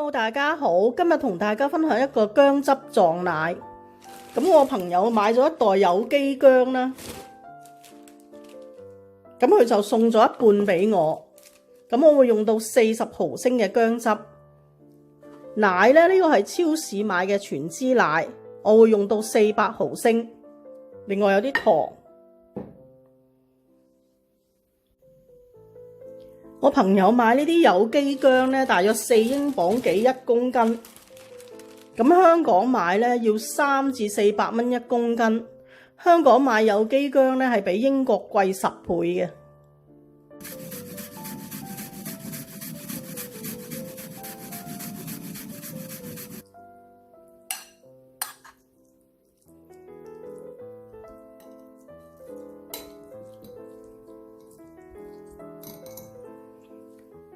Hello， 大家好，今日同大家分享一個薑汁撞奶。咁我朋友買咗一袋有機薑啦，咁佢就送咗一半俾我。咁我會用到40毫升嘅薑汁。奶咧，呢個係超市買嘅全脂奶，我會用到400毫升。另外有啲糖。我朋友買呢啲有機薑咧，大約4英鎊幾1公斤。咁香港買咧要3至400蚊1公斤。香港買有機薑咧係比英國貴10倍嘅。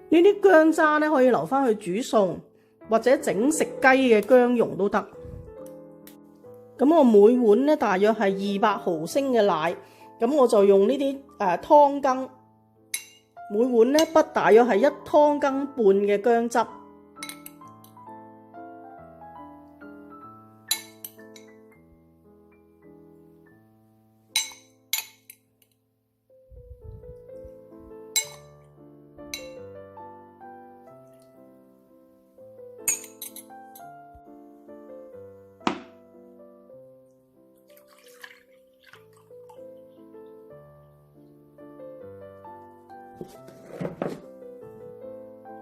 呢啲薑渣咧可以留返去煮餸，或者整食雞嘅薑蓉都得。咁我每碗咧大約係200毫升嘅奶，咁我就用呢啲湯羹，每碗咧不大約係1湯羹半嘅薑汁。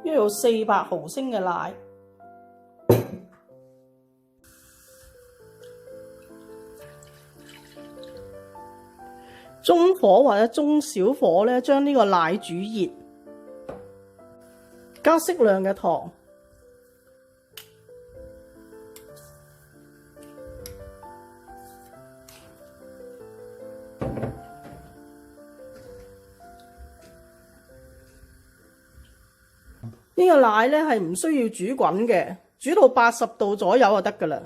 呢度400毫升嘅奶，中火或者中小火咧，將呢個奶煮熱，加適量嘅糖，呢個奶咧係唔需要煮滾嘅，煮到80度左右就得㗎喇。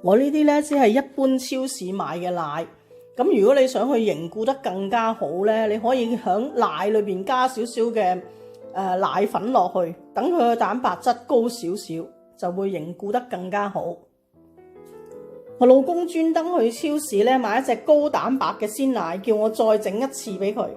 我呢啲咧只係一般超市買嘅奶，咁如果你想去凝固得更加好咧，你可以喺奶裏邊加少少嘅奶粉落去，等佢嘅蛋白質高少少，就會凝固得更加好。我老公專登去超市咧買一隻高蛋白嘅鮮奶，叫我再整一次俾佢。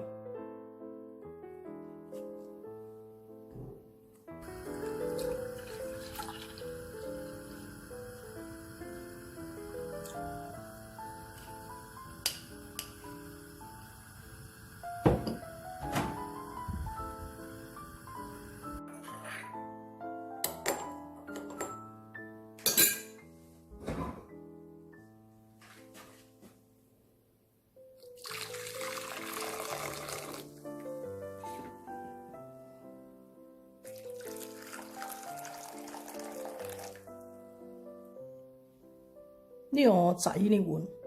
呢個我仔呢碗。